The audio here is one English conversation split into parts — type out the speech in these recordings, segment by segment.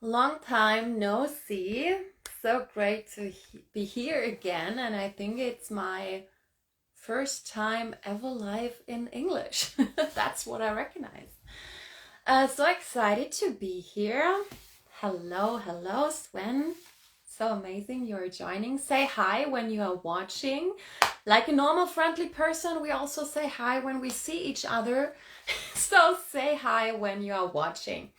Long time no see. So great to be here again, and I think it's my first time ever live in English. That's what I recognize. So excited to be here. Hello, Sven. So amazing you're joining. Say hi when you are watching. Like a normal friendly person, we also say hi when we see each other. So say hi when you are watching.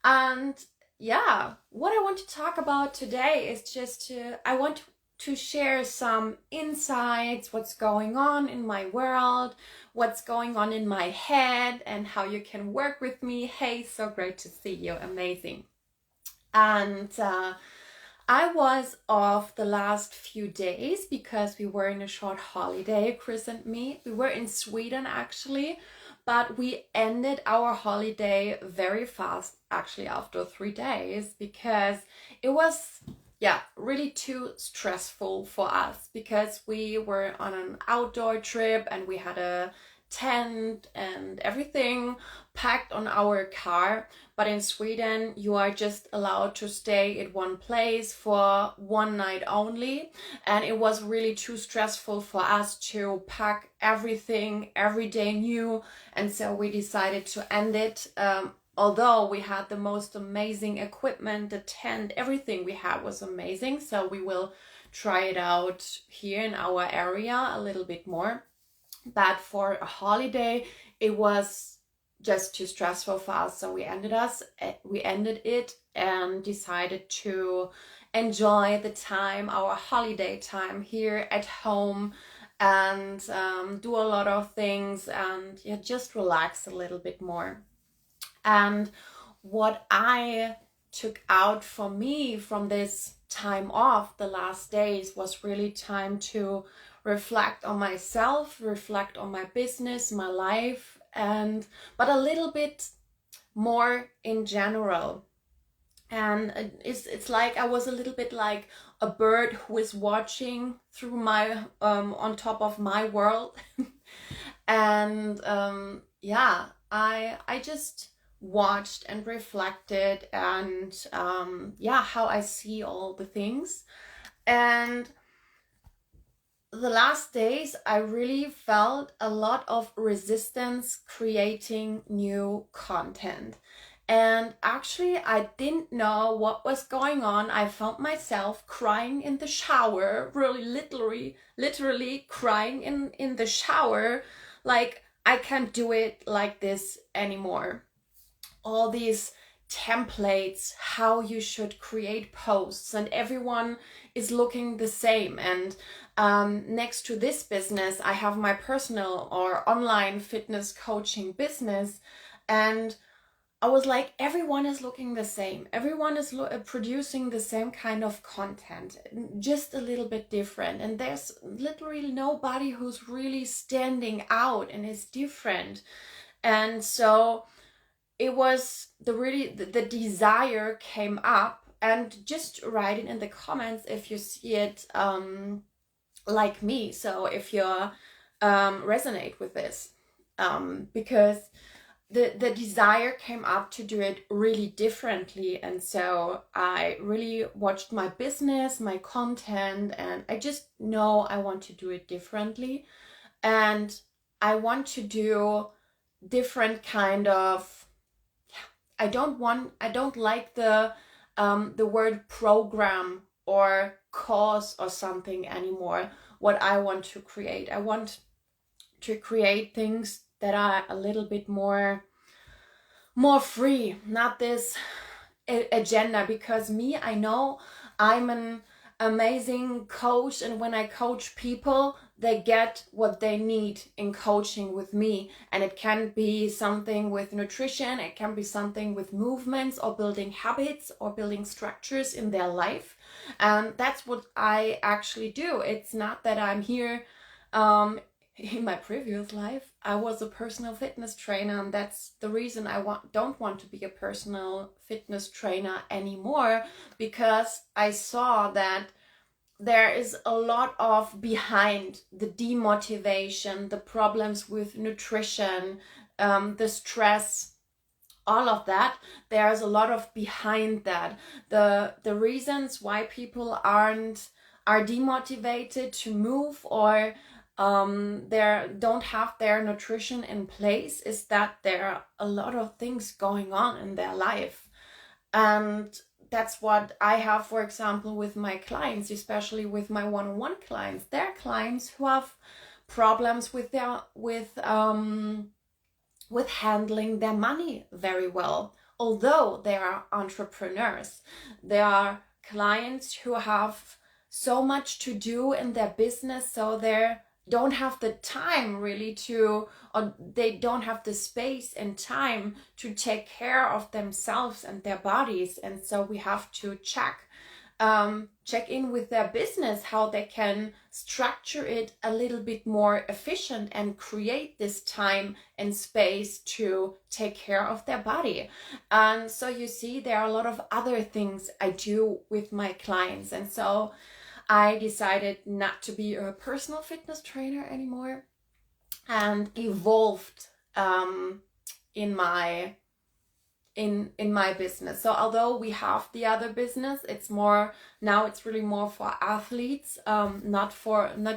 And yeah, what I want to talk about today is I want to share some insights, what's going on in my world, what's going on in my head, and how you can work with me. Hey, so great to see you. Amazing. And I was off the last few days because we were in a short holiday, Chris and me. We were in Sweden actually, but we ended our holiday very fast, actually, after 3 days, because it was, yeah, really too stressful for us because we were on an outdoor trip and we had a tent and everything packed on our car. But in Sweden, you are just allowed to stay at one place for one night only. And it was really too stressful for us to pack everything every day new. And so we decided to end it. Although we had the most amazing equipment, the tent, everything we had was amazing. So we will try it out here in our area a little bit more. But for a holiday, it was just too stressful for us. So we ended it and decided to enjoy the time, our holiday time here at home, and do a lot of things and yeah, just relax a little bit more. And what I took out for me from this time off the last days was really time to reflect on myself, reflect on my business, my life, and but a little bit more in general. And it's like I was a little bit like a bird who is watching through my on top of my world. And yeah, I just watched and reflected and yeah, how I see all the things. And the last days, I really felt a lot of resistance creating new content. And actually, I didn't know what was going on. I found myself crying in the shower, really literally crying in the shower. Like, I can't do it like this anymore. All these templates, how you should create posts, and everyone is looking the same. And next to this business, I have my personal or online fitness coaching business. And I was like, everyone is looking the same. Everyone is producing the same kind of content, just a little bit different. And there's literally nobody who's really standing out and is different. And so it was the desire came up. And just write it in the comments if you see it like me. So if you resonate with this, because the desire came up to do it really differently. And so I really watched my business, my content, and I just know I want to do it differently. And I want to do different kind of, I don't like the word program or cause or something anymore. What I want to create, I want to create things that are a little bit more free, not this agenda. Because me, I know I'm an amazing coach, and when I coach people, they get what they need in coaching with me. And it can be something with nutrition, it can be something with movements or building habits or building structures in their life. And that's what I actually do. It's not that I'm here in my previous life, I was a personal fitness trainer, and that's the reason I don't want to be a personal fitness trainer anymore, because I saw that there is a lot of behind the demotivation, the problems with nutrition, the stress, all of that, there's a lot of behind that. The reasons why people are demotivated to move, or they don't have their nutrition in place, is that there are a lot of things going on in their life. And that's what I have, for example, with my clients, especially with my one-on-one clients. There are clients who have problems with their with handling their money very well, although they are entrepreneurs. There are clients who have so much to do in their business, so they don't have the time really to, or they don't have the space and time to take care of themselves and their bodies. And so we have to check in with their business, how they can structure it a little bit more efficient and create this time and space to take care of their body. And so you see, there are a lot of other things I do with my clients. And so I decided not to be a personal fitness trainer anymore, and evolved in my business. So although we have the other business, it's really more for athletes, not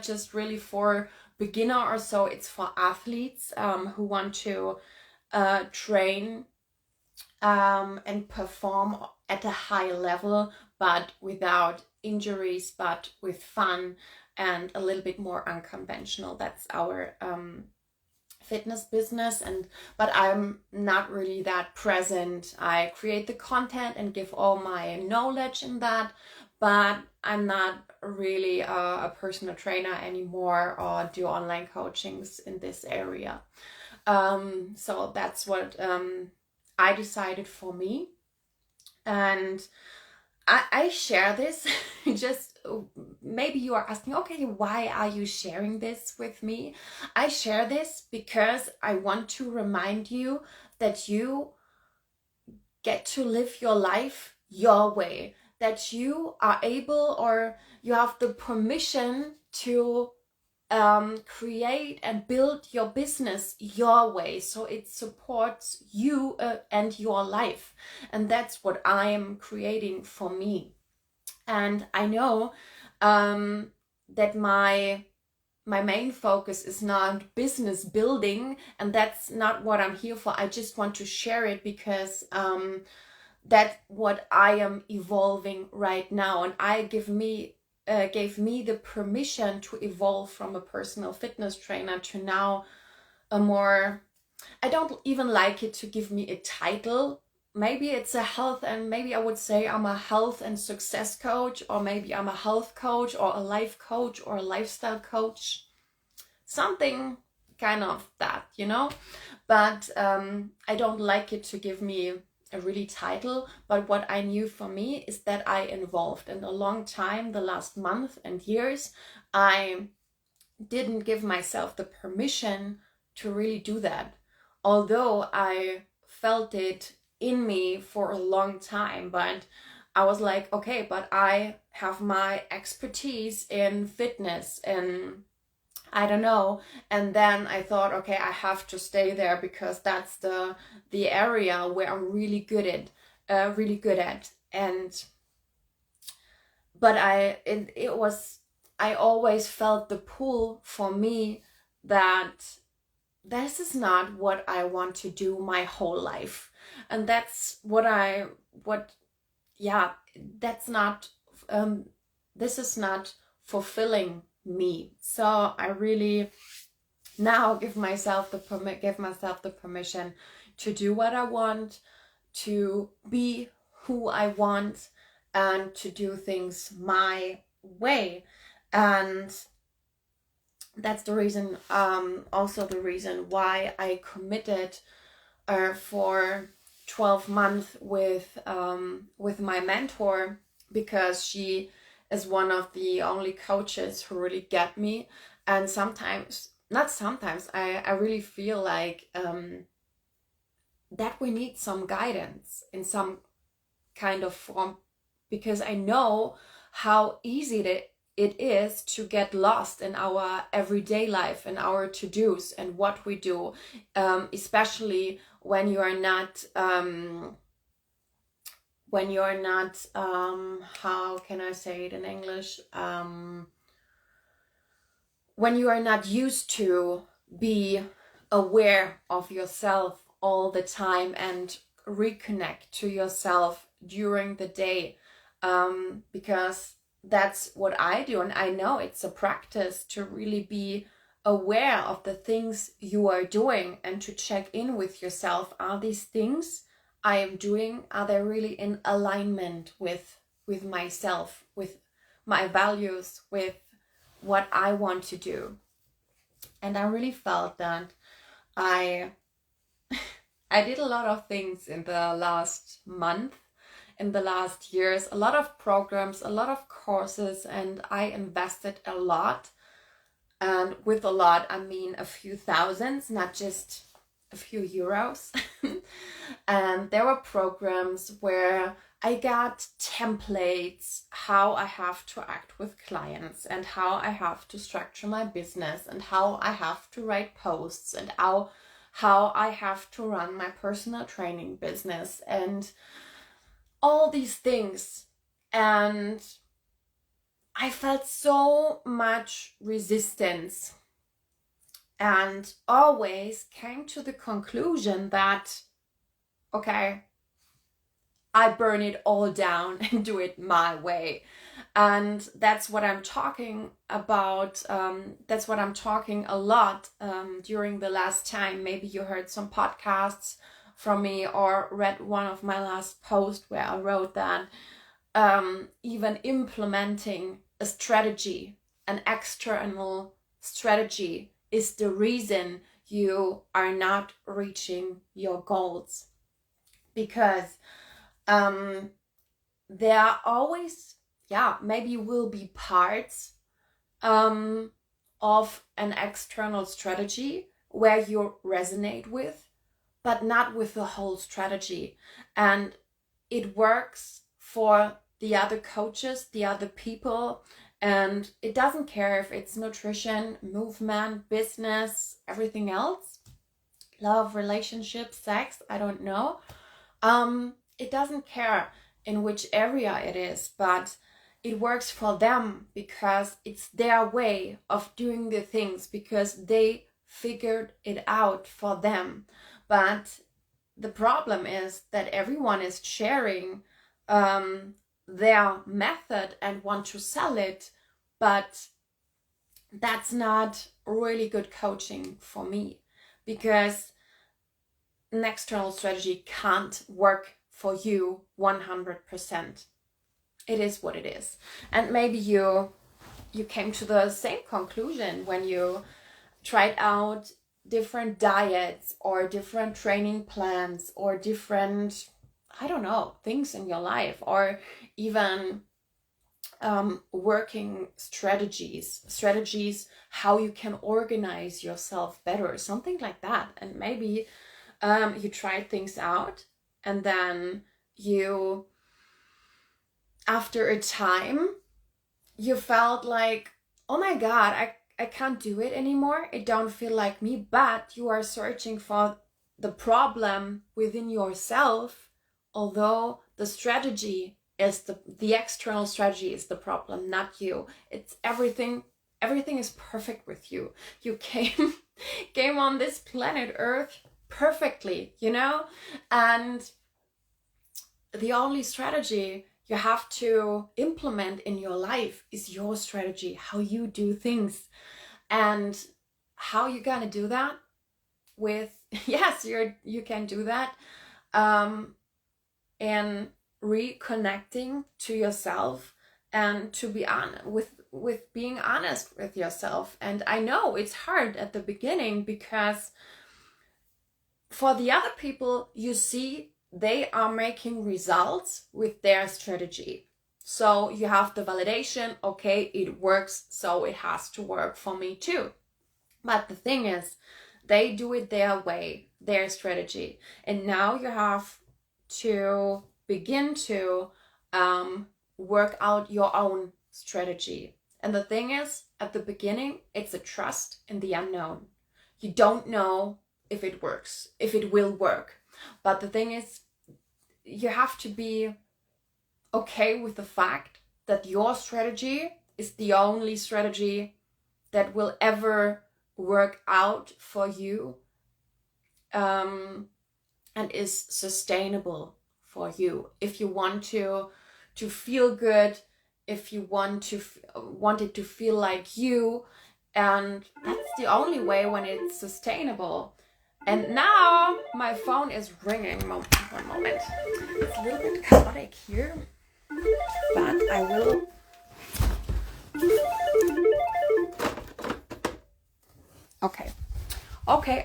just really for beginner or so. It's for athletes who want to train and perform at a high level, but without injuries, but with fun and a little bit more unconventional. That's our fitness business. But I'm not really that present. I create the content and give all my knowledge in that, but I'm not really a personal trainer anymore or do online coachings in this area. So that's what I decided for me. And I share this just, maybe you are asking, okay, why are you sharing this with me? I share this because I want to remind you that you get to live your life your way, that you are able, or you have the permission to create and build your business your way, so it supports you and your life. And that's what I am creating for me. And I know that my main focus is not business building, and that's not what I'm here for. I just want to share it because that's what I am evolving right now, and I gave me the permission to evolve from a personal fitness trainer to now a more, I don't even like it to give me a title. Maybe it's a health, and maybe I would say I'm a health and success coach, or maybe I'm a health coach or a life coach or a lifestyle coach. Something kind of that, But I don't like it to give me a really title. But what I knew for me is that I evolved in a long time, the last month and years. I didn't give myself the permission to really do that, although I felt it in me for a long time. But I was like, okay, but I have my expertise in fitness and I don't know. And then I thought, okay, I have to stay there because that's the area where I'm really good at. And but I always felt the pull for me that this is not what I want to do my whole life. And that's that's not, this is not fulfilling me. So I really now give myself the permission to do what I want, to be who I want, and to do things my way. And that's the reason, also the reason why I committed for 12 months with my mentor, because she is one of the only coaches who really get me. And I really feel like that we need some guidance in some kind of form, because I know how easy it is to get lost in our everyday life and our to-dos and what we do, especially when you are not how can I say it in English, when you are not used to be aware of yourself all the time and reconnect to yourself during the day, because that's what I do, and I know it's a practice to really be aware of the things you are doing and to check in with yourself. Are these things I am doing, are they really in alignment with myself, with my values, with what I want to do? And I really felt that I I did a lot of things in the last month, in the last years, a lot of programs, a lot of courses, and I invested a lot. And with a lot, I mean a few thousands, not just a few euros. And there were programs where I got templates, how I have to act with clients and how I have to structure my business and how I have to write posts and how I have to run my personal training business and all these things. And I felt so much resistance and always came to the conclusion that, okay, I burn it all down and do it my way. And that's what I'm talking about. That's what I'm talking a lot during the last time. Maybe you heard some podcasts from me or read one of my last posts where I wrote that even implementing a strategy, an external strategy, is the reason you are not reaching your goals. Because there are always, maybe will be parts of an external strategy where you resonate with, but not with the whole strategy. And it works for the other coaches, the other people, and it doesn't care if it's nutrition, movement, business, everything else, love, relationship, sex, I don't know. It doesn't care in which area it is, but it works for them because it's their way of doing the things, because they figured it out for them. But the problem is that everyone is sharing their method and want to sell it, but that's not really good coaching for me, because an external strategy can't work for you 100%. It is what it is. And maybe you came to the same conclusion when you tried out different diets or different training plans or different, I don't know, things in your life, or even working strategies, how you can organize yourself better, something like that. And maybe you tried things out, and then after a time, you felt like, oh my God, I can't do it anymore. It don't feel like me. But you are searching for the problem within yourself, although the strategy is the external strategy is the problem, not you. It's everything is perfect with you. You came on this planet Earth perfectly, and the only strategy you have to implement in your life is your strategy, how you do things. And how you gonna do that with, yes, you can do that and reconnecting to yourself and to be honest with being honest with yourself. And I know it's hard at the beginning, because for the other people, you see they are making results with their strategy. So you have the validation, okay, it works, so it has to work for me too. But the thing is, they do it their way, their strategy. And now you have to begin to work out your own strategy. And the thing is, at the beginning, it's a trust in the unknown. You don't know if it works, if it will work. But the thing is, you have to be okay with the fact that your strategy is the only strategy that will ever work out for you, and is sustainable for you. If you want to feel good, if you want it to feel like you, and that's the only way when it's sustainable. And now my phone is ringing. One moment. It's a little bit chaotic here, but I will. Okay. Okay.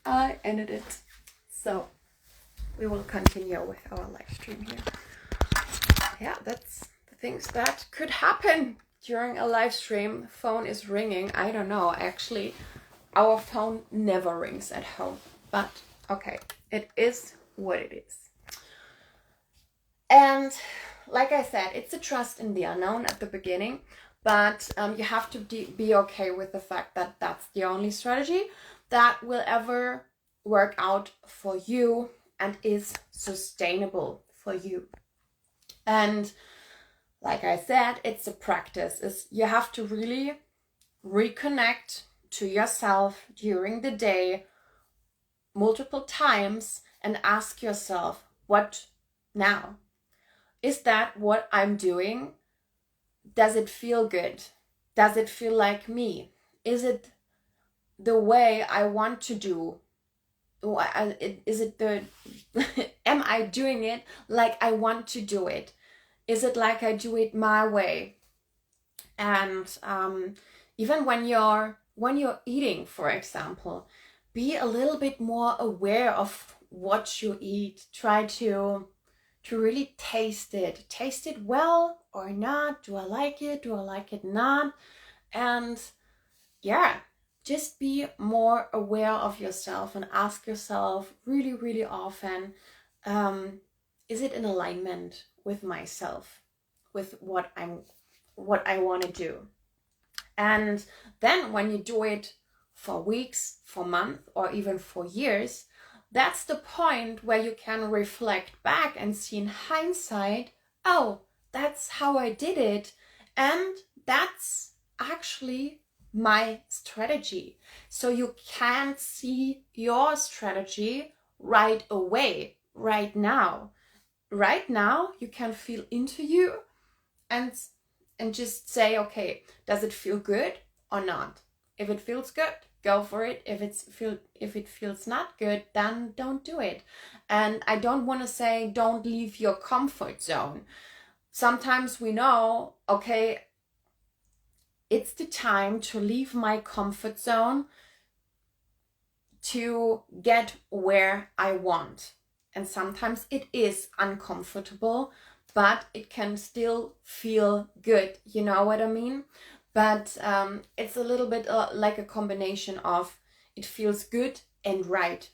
I ended it. So we will continue with our live stream here. Yeah, that's the things that could happen during a live stream. Phone is ringing. I don't know. Actually, our phone never rings at home. But okay, it is what it is. And like I said, it's a trust in the unknown at the beginning. But you have to be okay with the fact that that's the only strategy that will ever work out for you and is sustainable for you. And like I said, it's a practice. You have to really reconnect to yourself during the day multiple times and ask yourself, what now? Is that what I'm doing? Does it feel good? Does it feel like me? Is it the way I want to do? Is it am I doing it like I want to do it? Is it like I do it my way? And even when you're eating, for example, be a little bit more aware of what you eat. Try to really taste it well or not. Do I like it? Do I like it not? And yeah, just be more aware of yourself and ask yourself really, really often, is it in alignment with myself, with what I want to do? And then when you do it for weeks, for months, or even for years, that's the point where you can reflect back and see in hindsight, oh, that's how I did it. And that's actually my strategy. So you can't see your strategy right away, right now. Right now, you can feel into you and just say, okay, does it feel good or not? If it feels good, go for it. If it feels not good, then don't do it. And I don't want to say don't leave your comfort zone. Sometimes we know, okay, it's the time to leave my comfort zone to get where I want. And sometimes it is uncomfortable, but it can still feel good. You know what I mean? But it's a little bit like a combination of it feels good and right.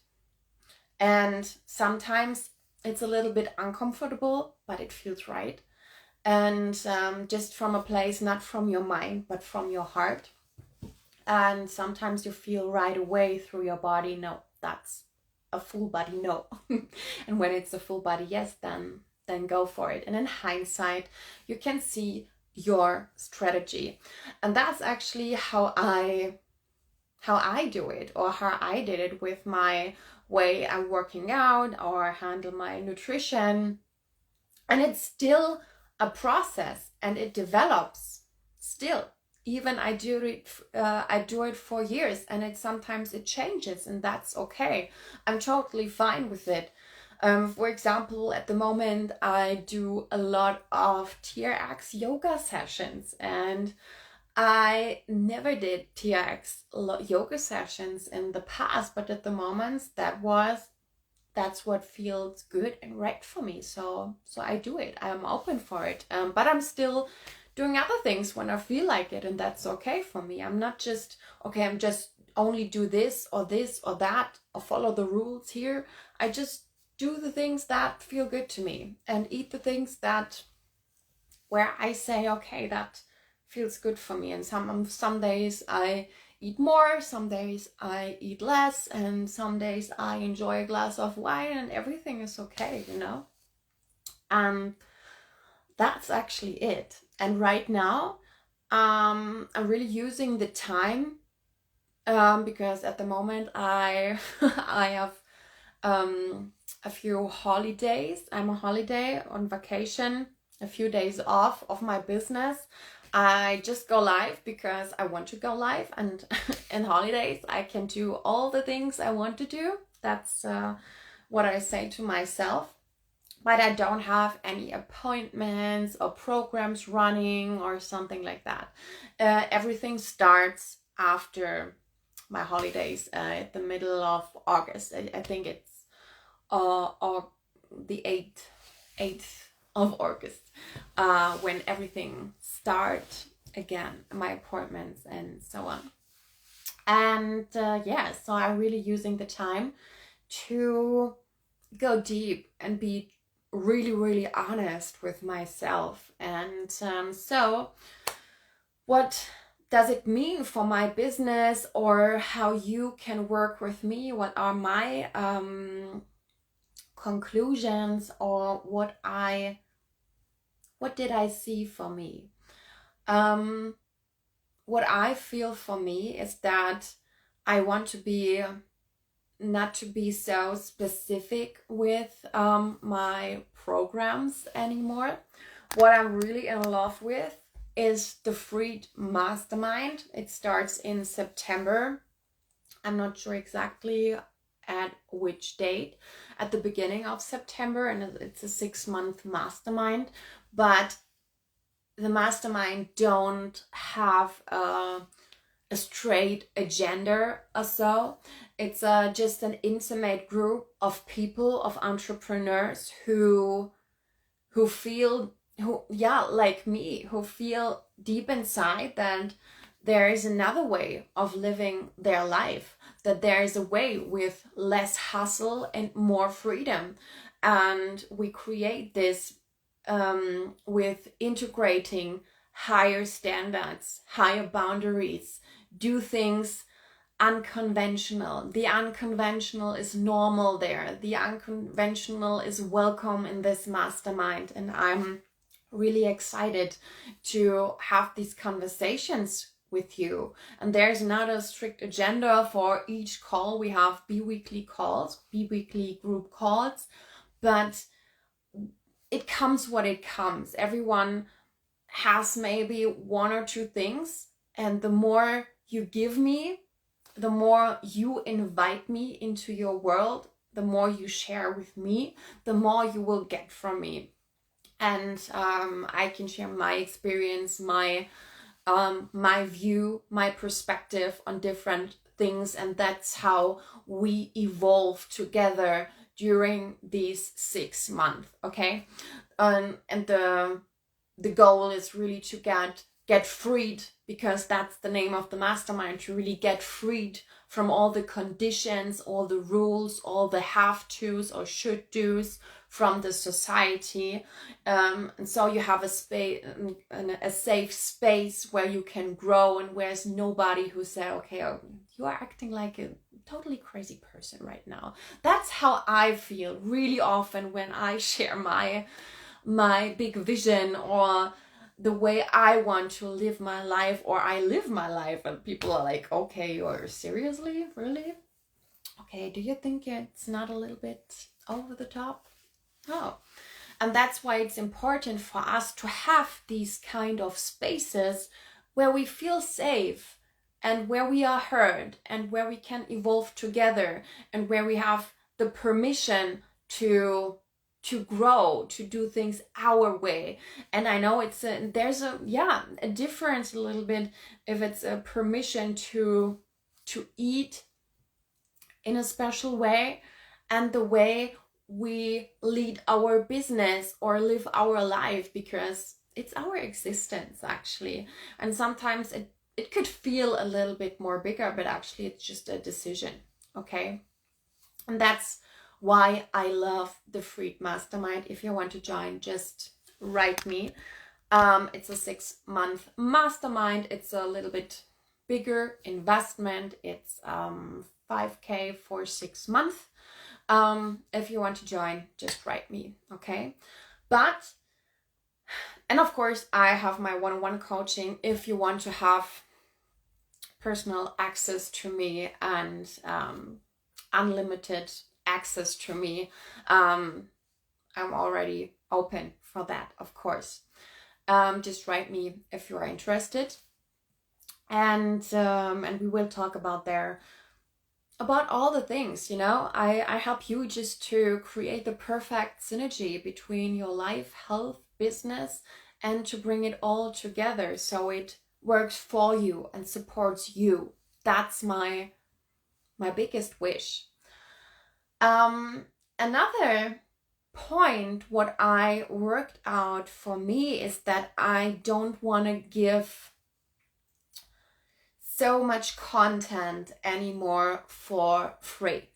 And sometimes it's a little bit uncomfortable, but it feels right. And just from a place, not from your mind, but from your heart. And sometimes you feel right away through your body, no, that's a full body no. And when it's a full body yes, then go for it. And in hindsight, you can see your strategy. And that's actually how I do it, or how I did it with my way I'm working out or handle my nutrition. And it's still a process and it develops still. Even I do it for years, and sometimes it changes, and that's okay. I'm totally fine with it. For example, at the moment, I do a lot of TRX yoga sessions, and I never did TRX yoga sessions in the past, but at the moment, that's what feels good and right for me. So I do it. I'm open for it. But I'm still doing other things when I feel like it, and that's okay for me. I'm not just, okay, I'm just only do this or that, or follow the rules here. I just do the things that feel good to me and eat the things where I say, okay, that feels good for me. And some days I eat more, some days I eat less, and some days I enjoy a glass of wine, and everything is okay, you know? And that's actually it. And right now, I'm really using the time, because at the moment I I have a few holidays. I'm on holiday, on vacation, a few days off of my business. I just go live because I want to go live, and in holidays I can do all the things I want to do. That's what I say to myself. But I don't have any appointments or programs running or something like that. Everything starts after my holidays, at the middle of August. I think it's or the 8th of August, when everything starts again, my appointments and so on. And yeah, so I'm really using the time to go deep and be really honest with myself. And so what does it mean for my business, or how you can work with me? What are my conclusions, or what did I see for me? What I feel for me is that I want to be not to be so specific with my programs anymore. What I'm really in love with is the Freed Mastermind. It starts in September. I'm not sure exactly at which date, at the beginning of September, and it's a 6-month mastermind. But the mastermind don't have a straight agenda or so. It's just an intimate group of people, of entrepreneurs who feel, like me, who feel deep inside that there is another way of living their life, that there is a way with less hustle and more freedom. And we create this with integrating higher standards, higher boundaries, do things unconventional. The unconventional is normal there. The unconventional is welcome in this mastermind. And I'm really excited to have these conversations with you. And there's not a strict agenda for each call. We have bi-weekly calls, bi-weekly group calls, but it comes what it comes. Everyone has maybe 1 or 2 things, and the more you give me, the more you invite me into your world, the more you share with me, the more you will get from me. And I can share my experience, my view, my perspective on different things, and that's how we evolve together during these 6 months. Okay, and the goal is really to get freed, because that's the name of the mastermind, to really get freed from all the conditions, all the rules, all the have-tos or should-dos from the society. And so you have a space, a safe space where you can grow, and where's nobody who said, okay, you are acting like a totally crazy person right now. That's how I feel really often when I share my big vision, or the way I want to live my life, or I live my life, and people are like, okay, or seriously, really? Okay, do you think it's not a little bit over the top? Oh, and that's why it's important for us to have these kind of spaces where we feel safe, and where we are heard, and where we can evolve together, and where we have the permission to grow, to do things our way. And I know there's a difference a little bit if it's a permission to eat in a special way, and the way we lead our business or live our life, because it's our existence actually. And sometimes it could feel a little bit more bigger, but actually it's just a decision. Okay, and that's why I love the Freed Mastermind. If you want to join, just write me. It's a 6-month mastermind. It's a little bit bigger investment. It's 5K for 6 months. If you want to join, just write me, okay? And of course, I have my one-on-one coaching if you want to have personal access to me and unlimited access to me. I'm already open for that, of course. Just write me if you are interested, and we will talk about all the things. I help you just to create the perfect synergy between your life, health, business, and to bring it all together so it works for you and supports you. That's my biggest wish. Another point what I worked out for me is that I don't want to give so much content anymore for free,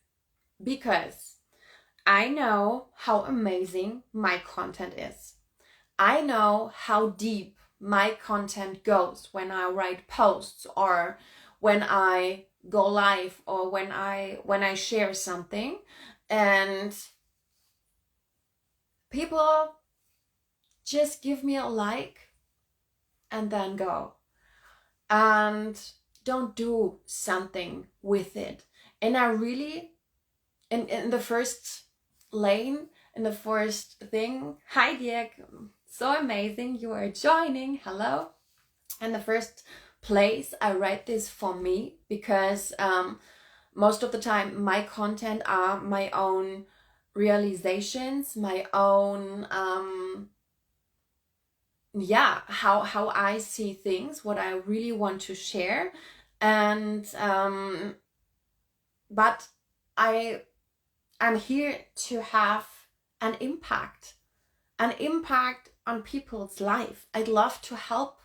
because I know how amazing my content is. I know how deep my content goes when I write posts, or when I go live, or when I share something, and people just give me a like and then go and don't do something with it. And I really, in the first lane, in the first thing, hi Diek, so amazing you are joining, hello. In the first place, I write this for me, because most of the time my content are my own realizations, my own how I see things, what I really want to share. And but I'm here to have an impact on people's life. I'd love to help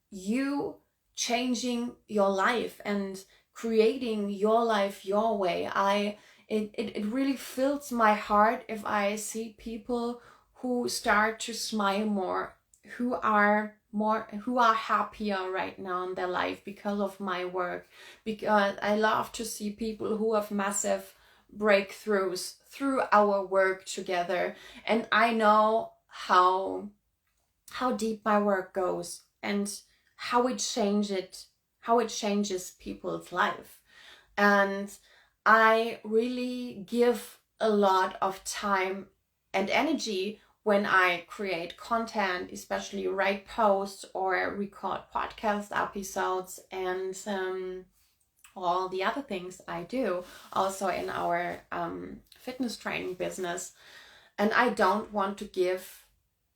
you changing your life and creating your life your way. It really fills my heart if I see people who start to smile more, who are happier right now in their life because of my work. Because I love to see people who have massive breakthroughs through our work together, and I know how deep my work goes and how it changes people's life. And I really give a lot of time and energy when I create content, especially write posts or record podcast episodes, and all the other things I do also in our fitness training business. And I don't want to give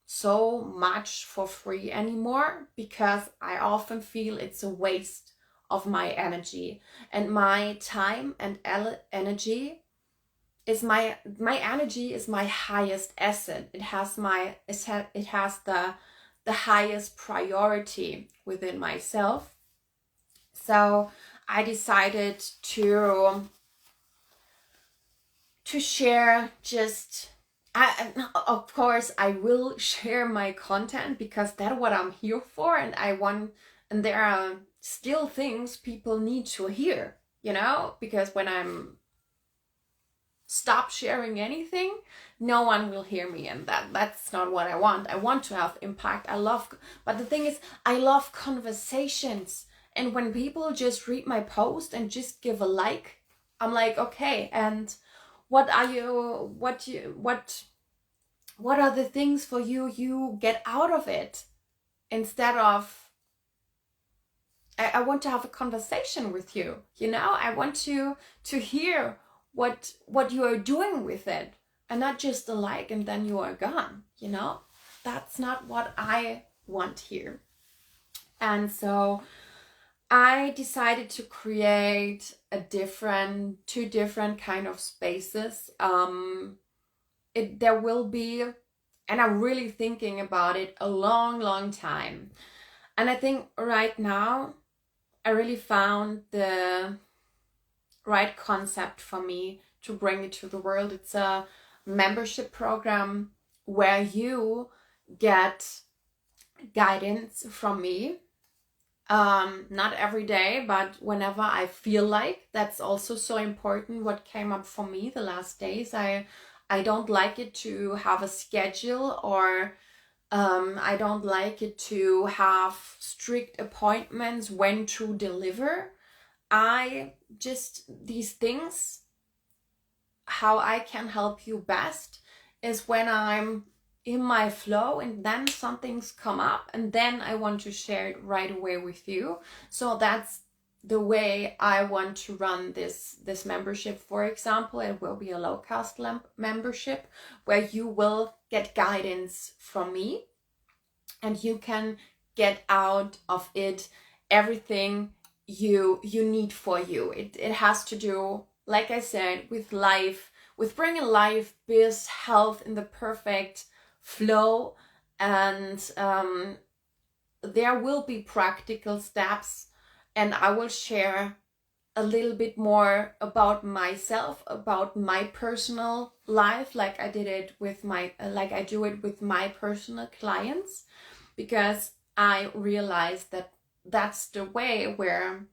so much for free anymore, because I often feel it's a waste of my energy. And my time and energy is my energy is my highest asset. It has the highest priority within myself. So I decided to share just of course I will share my content, because that's what I'm here for, and there are still things people need to hear, because when I'm stop sharing anything, no one will hear me, and that's not what I want. I want to have impact. But the thing is, I love conversations, and when people just read my post and just give a like, I'm like, okay, and what are the things for you get out of it? Instead of, I want to have a conversation with you, I want to hear what you are doing with it, and not just a like and then you are gone. That's not what I want here. And so I decided to create two different kind of spaces. There will be, and I'm really thinking about it a long time. And I think right now I really found the right concept for me to bring it to the world. It's a membership program where you get guidance from me Not every day, but whenever I feel like. That's also so important. What came up for me the last days, I don't like it to have a schedule, or I don't like it to have strict appointments when to deliver. I just, these things, how I can help you best is when I'm in my flow and then something's come up and then I want to share it right away with you. So that's the way I want to run this membership. For example, it will be a low cost membership where you will get guidance from me and you can get out of it everything you need for you. It has to do, like I said, with life, with bringing life, biz, health in the perfect flow. And there will be practical steps, and I will share a little bit more about myself, about my personal life, like I did it with like I do it with my personal clients, because I realized that that's the way where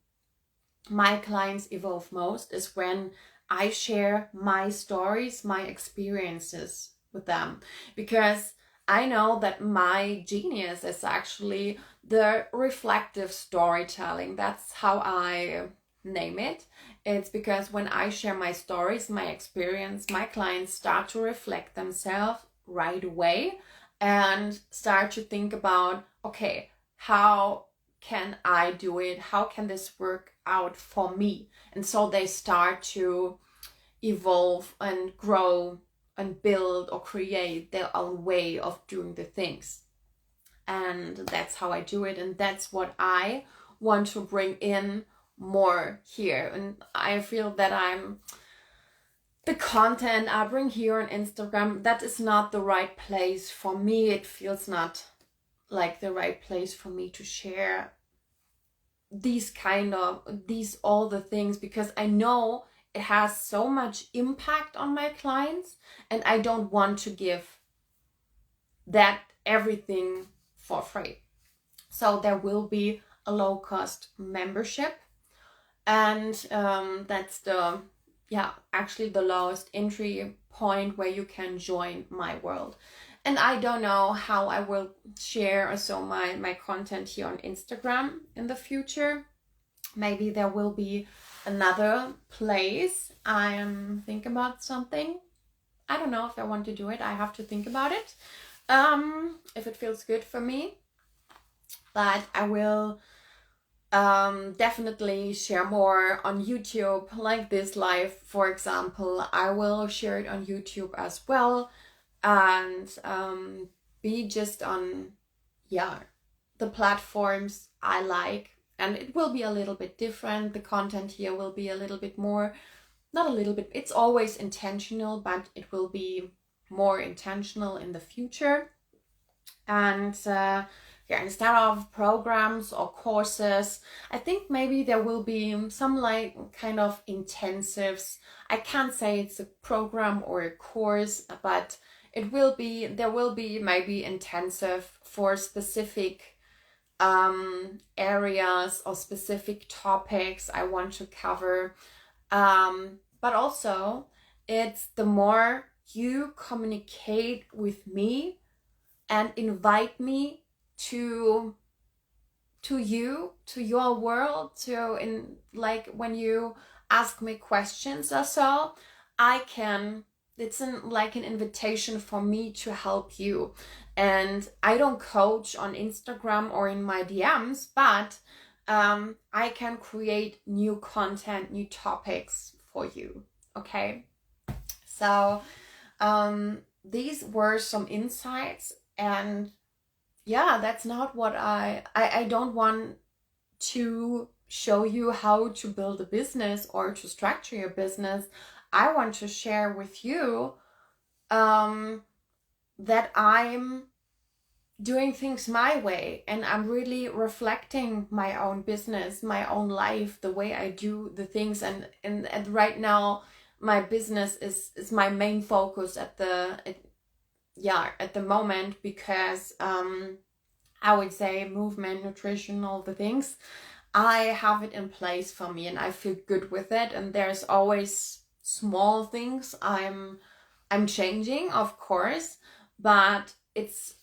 my clients evolve most, is when I share my stories, my experiences with them. Because I know that my genius is actually the reflective storytelling. That's how I name it. It's because when I share my stories, my experience, my clients start to reflect themselves right away and start to think about, okay, how can I do it? How can this work out for me? And so they start to evolve and grow and build or create their own way of doing the things. And that's how I do it. And that's what I want to bring in more here. And I feel that the content I bring here on Instagram, that is not the right place for me. It feels not like the right place for me to share all the things, because I know it has so much impact on my clients and I don't want to give that everything for free. So there will be a low cost membership, and that's actually the lowest entry point where you can join my world. And I don't know how I will share my content here on Instagram in the future. Maybe there will be another place. I am thinking about something. I don't know if I want to do it. I have to think about it. If it feels good for me. But I will definitely share more on YouTube, like this live, for example. I will share it on YouTube as well, and be just on the platforms I like. And it will be a little bit different. The content here will be a little bit more, not a little bit, it's always intentional, but it will be more intentional in the future. And instead of programs or courses, I think maybe there will be some like kind of intensives. I can't say it's a program or a course, but there will be maybe intensive for specific areas or specific topics I want to cover. But also, it's the more you communicate with me and invite me to your world, like when you ask me questions or so, it's like an invitation for me to help you. And I don't coach on Instagram or in my DMs, but I can create new content, new topics for you. Okay, so these were some insights. And that's not what I don't want to show you how to build a business or to structure your business. I want to share with you that I'm doing things my way, and I'm really reflecting my own business, my own life, the way I do the things. And right now my business is my main focus at the moment, because I would say movement, nutrition, all the things. I have it in place for me and I feel good with it. And there's always small things I'm changing, of course, but it's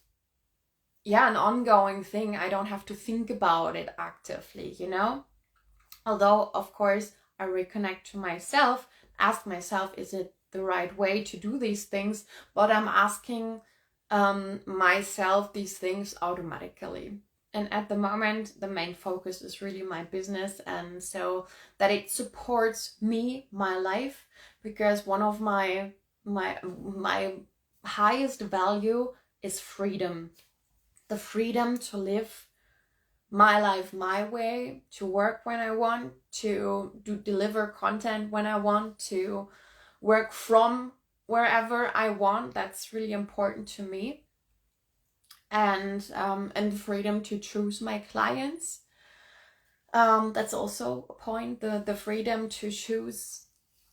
an ongoing thing. I don't have to think about it actively, you know? Although, of course, I reconnect to myself, ask myself, is it the right way to do these things? But I'm asking myself these things automatically. And at the moment, the main focus is really my business, and so that it supports me, my life, because one of my highest value is freedom. The freedom to live my life my way, to work when I want, to deliver content when I want, to work from wherever I want. That's really important to me. And the freedom to choose my clients. That's also a point. The freedom to choose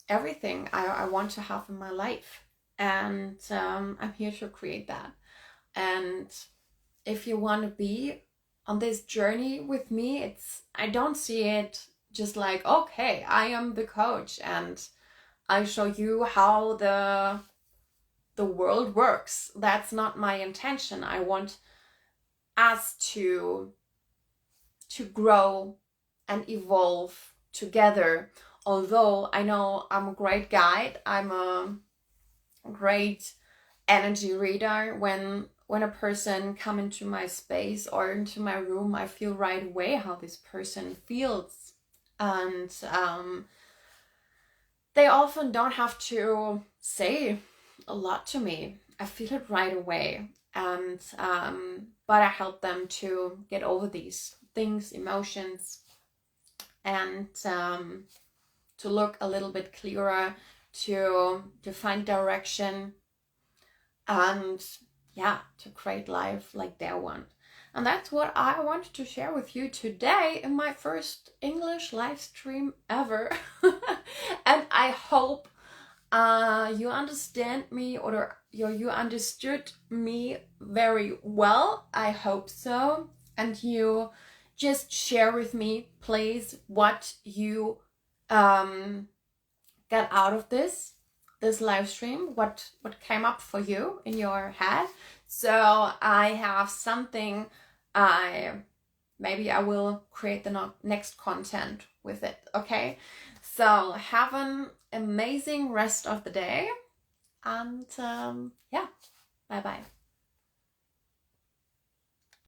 everything I want to have in my life. And I'm here to create that. And if you want to be on this journey with me, I don't see it just like, okay, I am the coach and I show you how the world works. That's not my intention. I want us to grow and evolve together. Although I know I'm a great guide, I'm a great energy reader. When a person come into my space or into my room, I feel right away how this person feels. And they often don't have to say a lot to me. I feel it right away. And but I help them to get over these things, emotions, and to look a little bit clearer, to find direction, and to create life like they want. And that's what I wanted to share with you today in my first English live stream ever. And I hope you understand me, or you understood me very well. I hope so. And you just share with me, please, what you get out of this live stream, what came up for you in your head. So I have something, maybe I will create the next content with it. Okay, so have an amazing rest of the day, and bye bye.